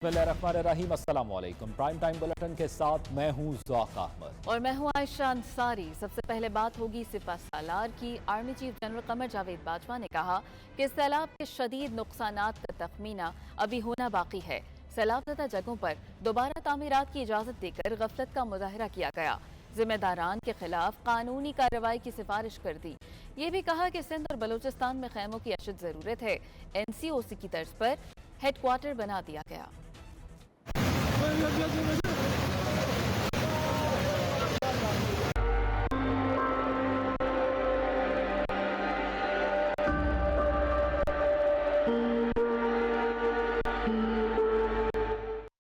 بسم اللہ الرحمن الرحیم، السلام علیکم۔ پرائم ٹائم بلٹن کے ساتھ میں ہوں ذوق احمد اور میں ہوں عائشہ انصاری۔ سب سے پہلے بات ہوگی سپہ سالار کی۔ Army chief general Qamar Javed Bajwa نے کہا کہ سیلاب کے شدید نقصانات کا تخمینہ ابھی ہونا باقی ہے۔ سیلاب زدہ جگہوں پر دوبارہ تعمیرات کی اجازت دے کر غفلت کا مظاہرہ کیا گیا۔ ذمہ داران کے خلاف قانونی کارروائی کی سفارش کر دی۔ یہ بھی کہا کہ سندھ اور بلوچستان میں خیموں کی اشد ضرورت ہے۔ NCOC کی طرز پر ہیڈ کوارٹر بنا دیا گیا۔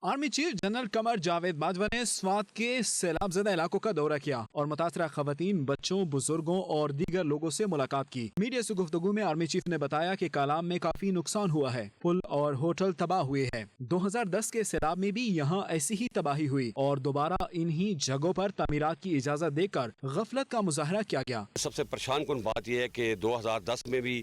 Army chief general Qamar Javed Bajwa نے سوات کے سیلاب زدہ علاقوں کا دورہ کیا اور متاثرہ خواتین، بچوں، بزرگوں اور دیگر لوگوں سے ملاقات کی۔ میڈیا سے گفتگو میں آرمی چیف نے بتایا کہ کالام میں کافی نقصان ہوا ہے، پل اور ہوٹل تباہ ہوئے ہیں۔ 2010 کے سیلاب میں بھی یہاں ایسی ہی تباہی ہوئی اور دوبارہ انہی جگہوں پر تعمیرات کی اجازت دے کر غفلت کا مظاہرہ کیا گیا۔ سب سے پریشان کن بات یہ ہے کہ 2010 میں بھی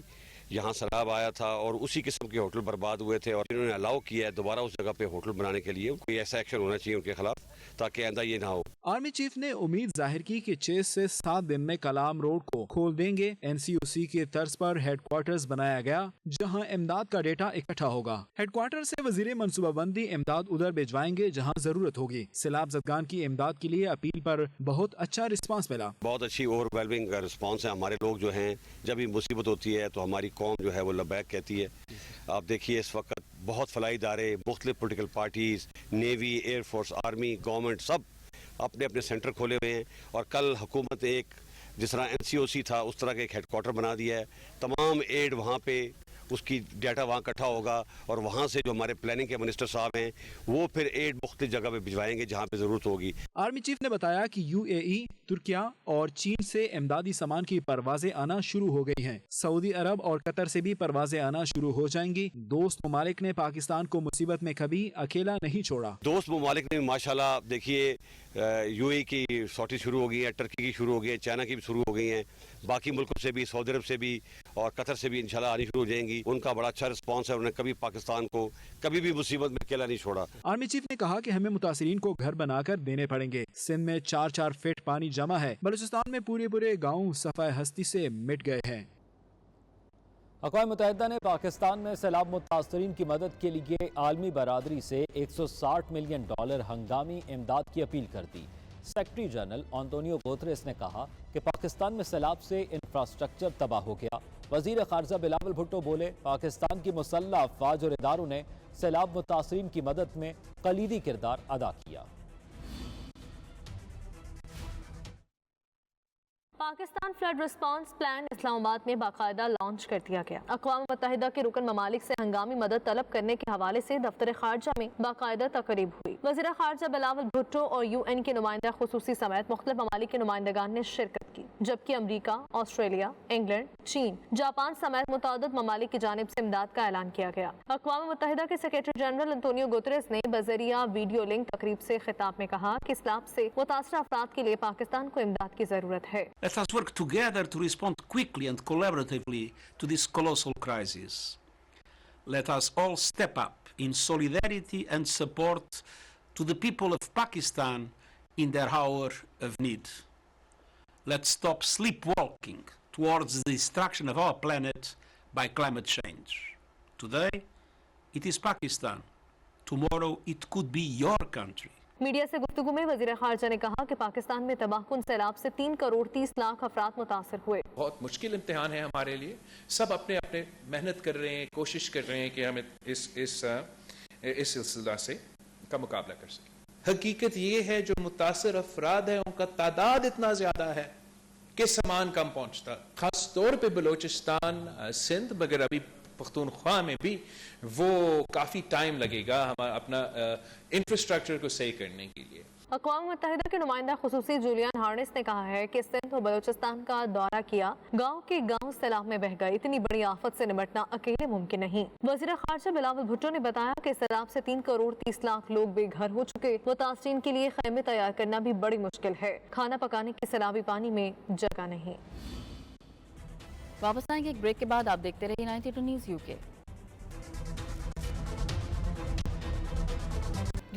یہاں سیلاب آیا تھا اور اسی قسم کے ہوٹل برباد ہوئے تھے، اور انہوں نے الاؤ کیا ہے دوبارہ اس جگہ پہ ہوٹل بنانے کے لیے۔ کوئی ایسا ایکشن ہونا چاہیے ان کے خلاف تاکہ آئندہ یہ نہ ہو۔ آرمی چیف نے امید ظاہر کی کہ 6 سے 7 دن میں کلام روڈ کو کھول دیں گے۔ NCOC کے طرز پر ہیڈ کوارٹرز بنایا گیا جہاں امداد کا ڈیٹا اکٹھا ہوگا۔ ہیڈ کوارٹر سے وزیر منصوبہ بندی امداد ادھر بھجوائیں گے جہاں ضرورت ہوگی۔ سیلاب زدگان کی امداد کے لیے اپیل پر بہت اچھا رسپانس ملا۔ بہت اچھی اوور ویلمنگ رسپانس ہے۔ ہمارے لوگ جو ہیں جب یہ مصیبت ہوتی ہے تو ہماری قوم جو ہے وہ لبیک کہتی ہے۔ آپ دیکھیے اس وقت بہت فلاحی ادارے، مختلف political parties, navy, air force, army, government سب اپنے اپنے سینٹر کھولے ہوئے ہیں، اور کل حکومت نے ایک جس طرح NCOC تھا اس طرح کا ایک ہیڈ کوارٹر بنا دیا ہے۔ تمام ایڈ وہاں پہ اس کی ڈیٹا وہاں اکٹھا ہوگا، اور وہاں سے جو ہمارے پلاننگ کے منسٹر صاحب ہیں وہ پھر ایڈ مختلف جگہ پہ بھجوائیں گے جہاں پہ ضرورت ہوگی۔ آرمی چیف نے بتایا کہ UAE، ترکیہ اور چین سے امدادی سامان کی پروازیں آنا شروع ہو گئی ہیں۔ سعودی عرب اور قطر سے بھی پروازیں آنا شروع ہو جائیں گی۔ دوست ممالک نے پاکستان کو مصیبت میں کبھی اکیلا نہیں چھوڑا۔ دوست ممالک نے ماشاءاللہ دیکھیے UAE کی سوٹی شروع ہو گئی ہے، ٹرکی کی شروع ہو گئی ہے، چائنا کی بھی شروع ہو گئی ہیں، باقی ملکوں سے بھی، سعودی عرب سے بھی اور قطر سے بھی انشاءاللہ آنی شروع ہو جائیں گی۔ ان کا بڑا اچھا رسپانس ہے، انہوں نے کبھی پاکستان کو کبھی بھی مصیبت میں اکیلا نہیں چھوڑا۔ آرمی چیف نے کہا کہ ہمیں متاثرین کو گھر بنا کر دینے پڑیں گے۔ سندھ میں 4 فٹ پانی جمع ہے۔ بلوچستان میں پورے گاؤں صفحہ ہستی سے مٹ گئے ہیں۔ اقوام متحدہ نے پاکستان میں سیلاب متاثرین کی مدد کے لیے عالمی برادری سے $160 ملین ہنگامی امداد کی اپیل کر دی۔ سیکرٹری جنرل انطونیو گوتریس نے کہا کہ پاکستان میں سیلاب سے انفراسٹرکچر تباہ ہو گیا۔ وزیر خارجہ بلاول بھٹو بولے، پاکستان کی مسلح افواج اور اداروں نے سیلاب متاثرین کی مدد میں کلیدی کردار ادا کیا۔ پاکستان فلڈ رسپانس پلان اسلام آباد میں باقاعدہ لانچ کر دیا گیا۔ اقوام متحدہ کے رکن ممالک سے ہنگامی مدد طلب کرنے کے حوالے سے دفتر خارجہ میں باقاعدہ تقریب ہوئی۔ وزیر خارجہ بلاول بھٹو اور UN کے نمائندہ خصوصی سمیت مختلف ممالک کے نمائندگان نے شرکت کی، جبکہ امریکہ، آسٹریلیا، انگلینڈ، چین، جاپان سمیت متعدد ممالک کی جانب سے امداد کا اعلان کیا گیا۔ اقوام متحدہ کے سیکرٹری جنرل انطونیو گوتریس نے بذریعہ ویڈیو لنک تقریب سے خطاب میں کہا کہ سیلاب سے متاثرہ افراد کے لیے پاکستان کو امداد کی ضرورت ہے۔ Let us work together to respond quickly and collaboratively to this colossal crisis. Let us all step up in solidarity and support to the people of Pakistan in their hour of need. Let's stop sleepwalking towards the destruction of our planet by climate change. Today, it is Pakistan. Tomorrow, it could be your country. Media سے گفتگو میں وزیر خارجہ نے کہا کہ پاکستان میں تباہ کن سیلاب سے 3 کروڑ 30 لاکھ افراد متاثر ہوئے۔ بہت مشکل امتحان ہے ہمارے لیے، سب اپنے اپنے محنت کر رہے ہیں، کوشش کر رہے ہیں کہ ہم اس سلسلہ سے کا مقابلہ کر سکیں۔ حقیقت یہ ہے جو متاثر افراد ہیں ان کا تعداد اتنا زیادہ ہے کہ سامان کم پہنچتا، خاص طور پہ بلوچستان، سندھ، مگر ابھی پختونخوا میں بھی وہ کافی ٹائم لگے گا ہم اپنا انفراسٹرکچر کو صحیح کرنے کے لیے۔ اقوام متحدہ کے نمائندہ خصوصی جولیان ہارنس نے کہا ہے کہ سندھ اور بلوچستان کا دورہ کیا، گاؤں کے گاؤں سیلاب میں بہہ گئے، اتنی بڑی آفت سے نمٹنا اکیلے ممکن نہیں۔ وزیر خارجہ بلاول بھٹو نے بتایا کہ سیلاب سے 3 کروڑ 30 لاکھ لوگ بے گھر ہو چکے، متاثرین کے لیے خیمے تیار کرنا بھی بڑی مشکل ہے، کھانا پکانے کے سیلابی پانی میں جگہ نہیں۔ واپس آئیں گے ایک بریک کے بعد، آپ دیکھتے رہیے 92 نیوز UK۔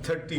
30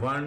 1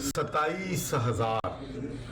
27,000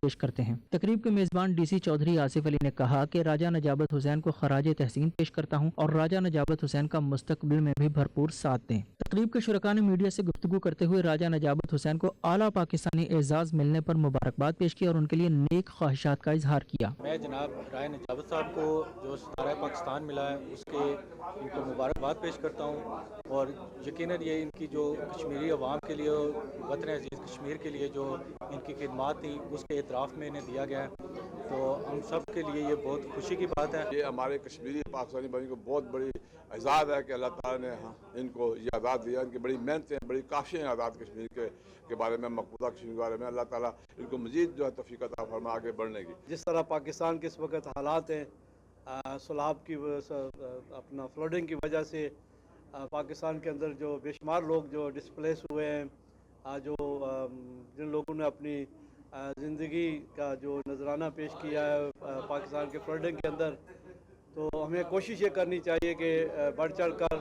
پیش کرتے ہیں۔ تقریب کے میزبان ڈی سی چودھری آصف علی نے کہا کہ راجہ نجابت حسین کو خراج تحسین پیش کرتا ہوں اور راجہ نجابت حسین کا مستقبل میں بھی بھرپور ساتھ دیں۔ تقریب کے شرکاء نے میڈیا سے گفتگو کرتے ہوئے راجہ نجابت حسین کو اعلیٰ پاکستانی اعزاز ملنے پر مبارکباد پیش کی اور ان کے لیے نیک خواہشات کا اظہار کیا۔ میں جناب راجہ نجابت صاحب کو جو ستارہ پاکستان ملا ہے اس کے ان کو مبارکباد پیش کرتا ہوں، اور یقیناً یہ ان کی جو کشمیری عوام کے لیے وطن عزیز کشمیر کے لیے جو ان کی خدمات تھیں اس کے اعتراف میں انہیں دیا گیا ہے، تو ہم سب کے لیے یہ بہت خوشی کی بات ہے۔ یہ ہمارے کشمیری پاکستانی بھائی کو بہت بڑی اعزاز ہے کہ اللہ تعالیٰ نے ان کو یہ آزاد دیا، ان کی بڑی محنتیں بڑی کاشیں آزاد کشمیر کے بارے میں، مقبوضہ کشمیر کے بارے میں، اللہ تعالیٰ ان کو مزید جو ہے توفیق عطا فرما آگے بڑھنے کی۔ جس طرح پاکستان کے اس وقت حالات ہیں، سیلاب کی اپنا فلڈنگ کی وجہ سے پاکستان کے اندر جو بے شمار لوگ جو ڈسپلیس ہوئے ہیں، جو جن لوگوں نے اپنی زندگی کا جو نذرانہ پیش کیا ہے پاکستان کے فلڈنگ کے اندر، تو ہمیں کوشش یہ کرنی چاہیے کہ بڑھ چڑھ کر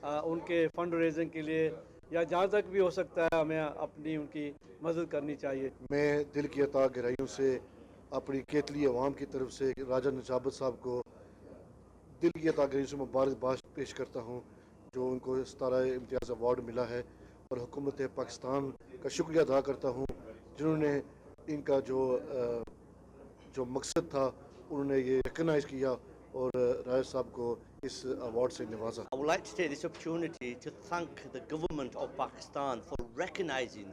ان کے فنڈ ریزنگ کے لیے یا جہاں تک بھی ہو سکتا ہے ہمیں اپنی ان کی مدد کرنی چاہیے۔ میں دل کی عطا گہرائیوں سے اپنی کیتلی عوام کی طرف سے راجہ نجابت صاحب کو دل کی عطا گہرائیوں سے مبارکباد پیش کرتا ہوں جو ان کو ستارہ امتیاز ایوارڈ ملا ہے، اور حکومت پاکستان کا شکریہ ادا کرتا ہوں جنہوں نے ان کا جو مقصد تھا انہوں نے یہ ریکگنائز کیا اور راجہ صاحب کو اس ایوارڈ سے نوازا۔ I would like to take this opportunity to thank the government of Pakistan for recognising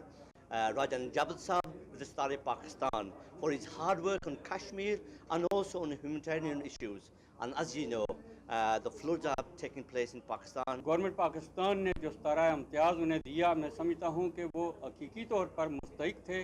Raja Najabat Sahab with the Star of Pakistan for his hard work on Kashmir and also on humanitarian issues. And as you know, the floods are taking place in Pakistan. Government Pakistan نے جو ستارہ امتیاز انہیں دیا، میں سمجھتا ہوں کہ وہ حقیقی طور پر مستحق تھے۔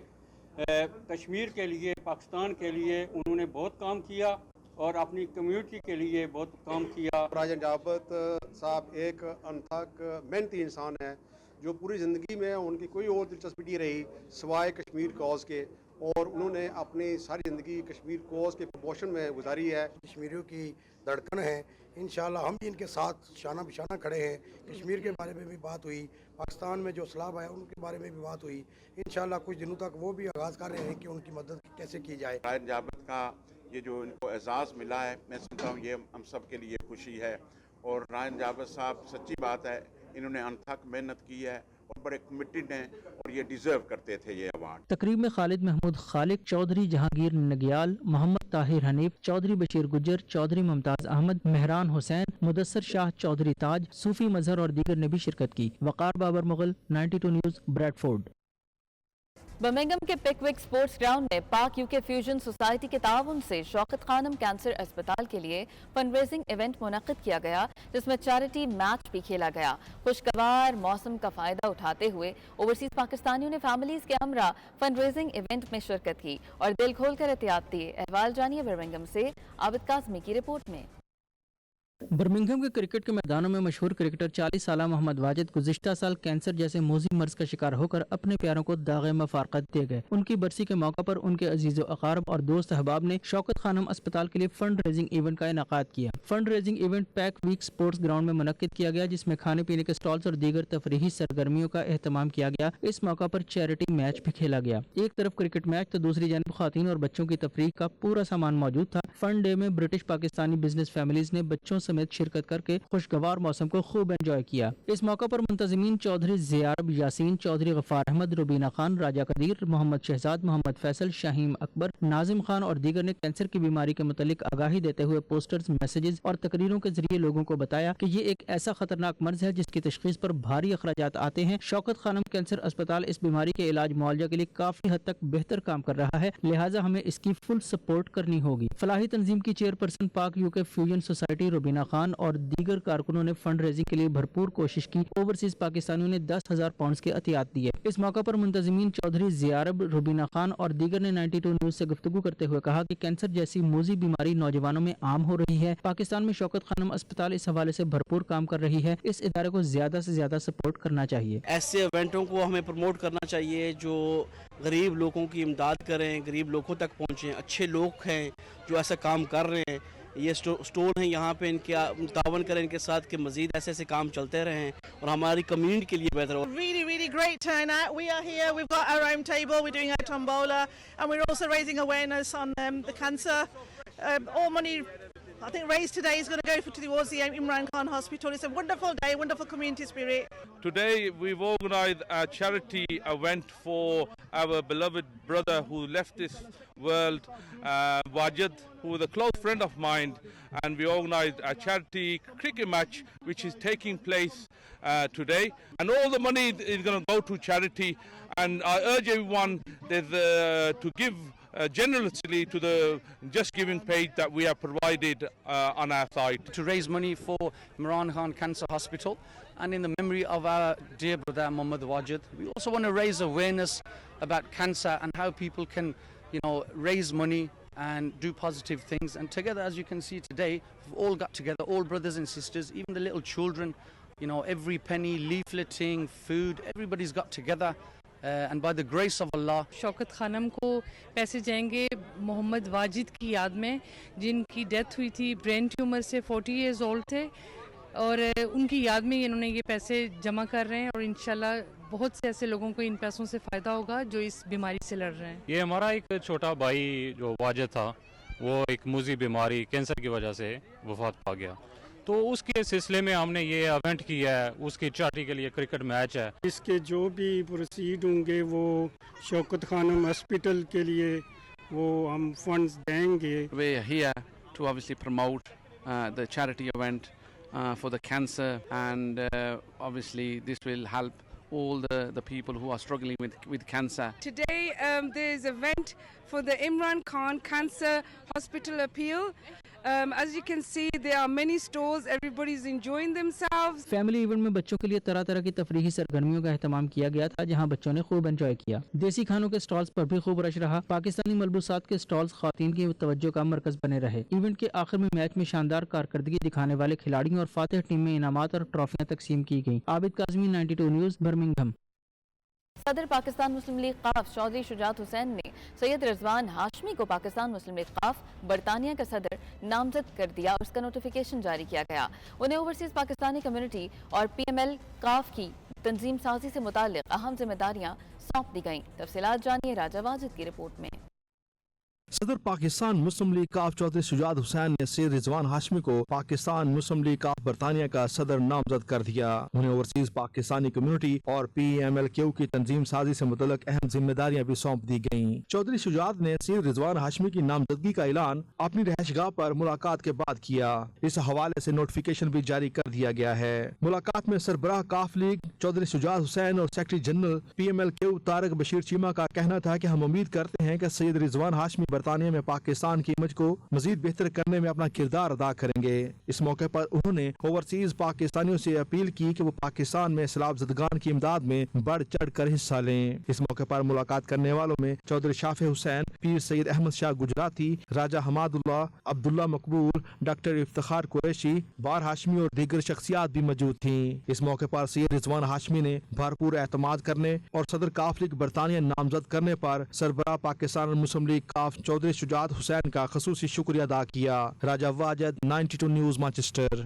کشمیر کے لیے، پاکستان کے لیے انہوں نے بہت کام کیا اور اپنی کمیونٹی کے لیے بہت کام کیا۔ راجہ نجابت صاحب ایک انتھک محنتی انسان ہیں جو پوری زندگی میں ان کی کوئی اور دلچسپی نہیں رہی سوائے کشمیر کوز کے، اور انہوں نے اپنی ساری زندگی کشمیر کوز کے پروموشن میں گزاری ہے۔ کشمیریوں کی دھڑکن ہے، انشاءاللہ ہم بھی ان کے ساتھ شانہ بشانہ کھڑے ہیں۔ کشمیر کے بارے میں بھی بات ہوئی، پاکستان میں جو سیلاب آیا ان کے بارے میں بھی بات ہوئی، انشاءاللہ کچھ دنوں تک وہ بھی آغاز کر رہے ہیں کہ ان کی مدد کیسے کی جائے۔ راجہ نجابت کا یہ جو ان کو اعزاز ملا ہے، میں سمجھتا ہوں یہ ہم سب کے لیے خوشی ہے، اور راجہ نجابت صاحب سچی بات ہے انہوں نے انتھک محنت کی ہے اور بڑے کمیٹڈ ہیں اور یہ ڈیزرو کرتے تھے یہ ایوارڈ۔ تقریب میں خالد محمود خالق، چودھری جہانگیر نگیال، محمد طاہر حنیف، چودھری بشیر گجر، چودھری ممتاز احمد، مہران حسین، مدثر شاہ، چودھری تاج، صوفی مظہر اور دیگر نے بھی شرکت کی۔ Waqar Babar Mughal, 92 news, Bradford. Birmingham کے پک وک سپورٹس گراؤنڈ میں پاک یوکے فیوژن سوسائٹی کے تعاون سے شوکت خانم کینسر اسپتال کے لیے فنڈ ریزنگ ایونٹ منعقد کیا گیا، جس میں چیریٹی میچ بھی کھیلا گیا۔ خوشگوار موسم کا فائدہ اٹھاتے ہوئے اوورسیز پاکستانیوں نے فیملیز کے ہمراہ فنڈ ریزنگ ایونٹ میں شرکت کی اور دل کھول کر احتیاط دیے۔ احوال جانیے برمنگھم سے عابد کاظمی کی رپورٹ میں۔ برمنگھم کے کرکٹ کے میدانوں میں مشہور کرکٹر 40 سالہ محمد واجد گزشتہ سال کینسر جیسے موذی مرض کا شکار ہو کر اپنے پیاروں کو داغ مفارقت دے گئے۔ ان کی برسی کے موقع پر ان کے عزیز و اقارب اور دوست احباب نے شوکت خانم اسپتال کے لیے فنڈ ریزنگ ایونٹ کا انعقاد کیا۔ فنڈ ریزنگ ایونٹ پیک ویک سپورٹس گراؤنڈ میں منعقد کیا گیا، جس میں کھانے پینے کے سٹالز اور دیگر تفریحی سرگرمیوں کا اہتمام کیا گیا۔ اس موقع پر چیریٹی میچ بھی کھیلا گیا۔ ایک طرف کرکٹ میچ تو دوسری جانب خواتین اور بچوں کی تفریح کا پورا سامان موجود تھا۔ فن ڈے میں برٹش پاکستانی بزنس فیملیز نے بچوں سمیت شرکت کر کے خوشگوار موسم کو خوب انجوائے کیا۔ اس موقع پر منتظمین چودھری زیارب یاسین، چودھری غفار احمد، روبینہ خان، راجہ قدیر، محمد شہزاد، محمد فیصل، شاہین اکبر، ناظم خان اور دیگر نے کینسر کی بیماری کے متعلق آگاہی دیتے ہوئے پوسٹرز، میسیجز اور تقریروں کے ذریعے لوگوں کو بتایا کہ یہ ایک ایسا خطرناک مرض ہے جس کی تشخیص پر بھاری اخراجات آتے ہیں۔ شوکت خانم کینسر اسپتال اس بیماری کے علاج معالجہ کے لیے کافی حد تک بہتر کام کر رہا ہے، لہٰذا ہمیں اس کی فل سپورٹ کرنی ہوگی۔ فلاحی تنظیم کی چیئرپرسن پاک UK fusion society Rubina Khan اور دیگر کارکنوں نے فنڈ ریزنگ کے لیے بھرپور کوشش کی۔ اوورسیز پاکستانیوں نے 10,000 پاؤنڈز کے عطیات دیے۔ اس موقع پر منتظمین چودھری زیارب، روبینہ خان اور دیگر نے 92 نیوز سے گفتگو کرتے ہوئے کہا کہ کینسر جیسی موذی بیماری نوجوانوں میں عام ہو رہی ہے۔ پاکستان میں شوکت خانم اسپتال اس حوالے سے بھرپور کام کر رہی ہے، اس ادارے کو زیادہ سے زیادہ سپورٹ کرنا چاہیے۔ ایسے ایونٹوں کو ہمیں پروموٹ کرنا چاہیے جو غریب لوگوں کی امداد کریں، غریب لوگوں تک پہنچیں۔ اچھے لوگ ہیں جو ایسا کام کر رہے ہیں، یہ اسٹول ہیں یہاں پہ ان کے تعاون کریں ان کے ساتھ کہ مزید ایسے ایسے کام چلتے رہیں اور ہماری کمیونٹی کے لیے بہتر ہو. Really great turnout. We are here, we've got our own table, we're doing a tombola, and we're also raising awareness on the cancer. All money I think raised today is going to go towards the Imran Khan Hospital. It's a wonderful day, wonderful community spirit. Today we've organized a charity event for our beloved brother who left this world, Wajid, who was a close friend of mine, and we organized a charity cricket match which is taking place today, and all the money is going to go to charity, and I urge everyone to give generously to the Just Giving page that we have provided on our site. To raise money for Imran Khan Cancer Hospital and in the memory of our dear brother Muhammad Wajid. We also want to raise awareness about cancer and how people can, raise money and do positive things. And together, as you can see today, we've all got together, all brothers and sisters, even the little children, every penny, leafleting, food, everybody's got together. And by the grace of Allah. شوکت خانم کو پیسے جائیں گے محمد واجد کی یاد میں جن کی death ہوئی تھی برین ٹیومر سے 40 ایئرز اولڈ تھے اور ان کی یاد میں انہوں نے یہ پیسے جمع کر رہے ہیں اور انشاءاللہ بہت سے ایسے لوگوں کو ان پیسوں سے فائدہ ہوگا جو اس بیماری سے لڑ رہے ہیں. یہ ہمارا ایک چھوٹا بھائی جو واجد تھا وہ ایک موذی بیماری کینسر کی وجہ سے وفات پا گیا تو اس کے سلسلے میں ہم نے یہ ایونٹ کیا ہے. اس کی چارٹی کے لیے کرکٹ میچ ہے. اس کے جو بھی پروسیڈ ہوں گے وہ شوکت خانم ہاسپٹل کے لیے وہ ہم فنڈز دیں گے. We are here to obviously promote the charity event for the cancer, and obviously this will help all the people who are struggling with cancer. Today there is an event for the Imran Khan Cancer Hospital appeal. As you can see, there are many stalls. Everybody is enjoying themselves. Family event میں بچوں کے لیے طرح طرح کی تفریحی سرگرمیوں کا اہتمام کیا گیا تھا جہاں بچوں نے خوب انجوائے کیا. دیسی کھانوں کے سٹالز پر بھی خوب رش رہا. پاکستانی ملبوسات کے سٹالز خواتین کی توجہ کا مرکز بنے رہے. ایونٹ کے آخر میں میچ میں شاندار کارکردگی دکھانے والے کھلاڑیوں اور فاتح ٹیم میں انعامات اور ٹرافیاں تقسیم کی گئیں. عابد کاظمی 92 نیوز برمنگھم. صدر پاکستان مسلم لیگ قاف چودھری شجاعت حسین نے سید رضوان ہاشمی کو پاکستان مسلم لیگ قاف برطانیہ کا صدر نامزد کر دیا اور اس کا نوٹیفیکیشن جاری کیا گیا. انہیں اوورسیز پاکستانی کمیونٹی اور پی ایم ایل قاف کی تنظیم سازی سے متعلق اہم ذمہ داریاں سونپ دی گئیں. تفصیلات جانیے راجہ واجد کی رپورٹ میں. صدر پاکستان مسلم لیگ قاف چودھری شجاعت حسین نے سید رضوان ہاشمی کو پاکستان مسلم لیگ قاف برطانیہ کا صدر نامزد کر دیا. انہیں اوورسیز پاکستانی کمیونٹی اور پی ایم ایل کیو کی تنظیم سازی سے متعلق اہم ذمہ داریاں بھی سونپ دی گئیں. چودھری شجاعت نے سید رضوان ہاشمی کی نامزدگی کا اعلان اپنی رہائش گاہ پر ملاقات کے بعد کیا. اس حوالے سے نوٹیفیکیشن بھی جاری کر دیا گیا ہے. ملاقات میں سربراہ قاف لیگ چودھری شجاعت حسین اور secretary general P M L Q Tariq Bashir Cheema کا کہنا تھا کہ ہم امید کرتے ہیں کہ سید رضوان ہاشمی برطانیہ میں پاکستان کی امیج کو مزید بہتر کرنے میں اپنا کردار ادا کریں گے. اس موقع پر انہوں نے اوورسیز پاکستانیوں سے اپیل کی کہ وہ پاکستان میں سیلاب زدگان کی امداد میں بڑھ چڑھ کر حصہ لیں. اس موقع پر ملاقات کرنے والوں میں چودھری شافع حسین، پیر سید احمد شاہ گجراتی، راجہ حماد اللہ، عبداللہ مقبول، ڈاکٹر افتخار قریشی، بار ہاشمی اور دیگر شخصیات بھی موجود تھیں. اس موقع پر سید رضوان ہاشمی نے بھرپور اعتماد کرنے اور صدر قاف لیگ برطانیہ نامزد کرنے پر سربراہ پاکستان مسلم لیگ قاف چودھری شجاعت حسین کا خصوصی شکریہ ادا کیا. راجہ واجد 92 نیوز مانچسٹر.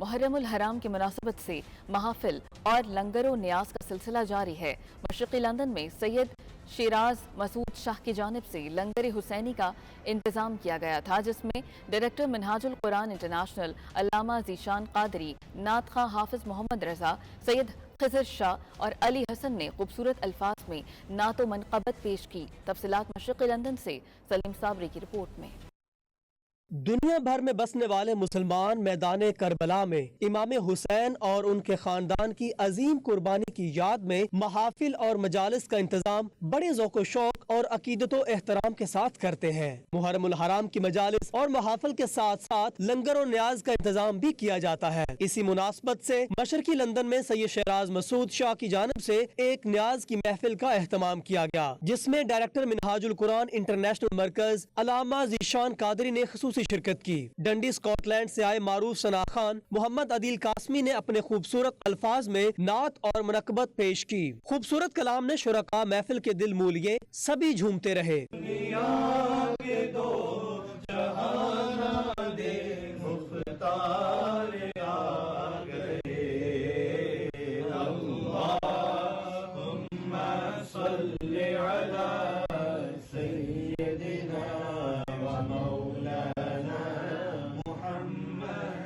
محرم الحرام کی مناسبت سے محافل اور لنگر و نیاز کا سلسلہ جاری ہے. مشرقی لندن میں سید شیراز مسعود شاہ کی جانب سے لنگر حسینی کا انتظام کیا گیا تھا جس میں ڈائریکٹر منہاج القرآن انٹرنیشنل علامہ ذیشان قادری، نعت خواں حافظ محمد رضا، سید خضر شاہ اور علی حسن نے خوبصورت الفاظ میں نعت و منقبت پیش کی. تفصیلات مشرقی لندن سے سلیم صابری کی رپورٹ میں. دنیا بھر میں بسنے والے مسلمان میدان کربلا میں امام حسین اور ان کے خاندان کی عظیم قربانی کی یاد میں محافل اور مجالس کا انتظام بڑے ذوق و شوق اور عقیدت و احترام کے ساتھ کرتے ہیں. محرم الحرام کی مجالس اور محافل کے ساتھ ساتھ لنگر و نیاز کا انتظام بھی کیا جاتا ہے. اسی مناسبت سے مشرقی لندن میں سید شیراز مسعود شاہ کی جانب سے ایک نیاز کی محفل کا اہتمام کیا گیا جس میں ڈائریکٹر منہاج القرآن انٹرنیشنل مرکز علامہ ذیشان قادری نے خصوصی شرکت کی. ڈنڈی اسکاٹ لینڈ سے آئے معروف ثنا خان محمد عدیل قاسمی نے اپنے خوبصورت الفاظ میں نعت اور منقبت پیش کی. خوبصورت کلام نے شرکاء محفل کے دل مول لیے. سبھی جھومتے رہے.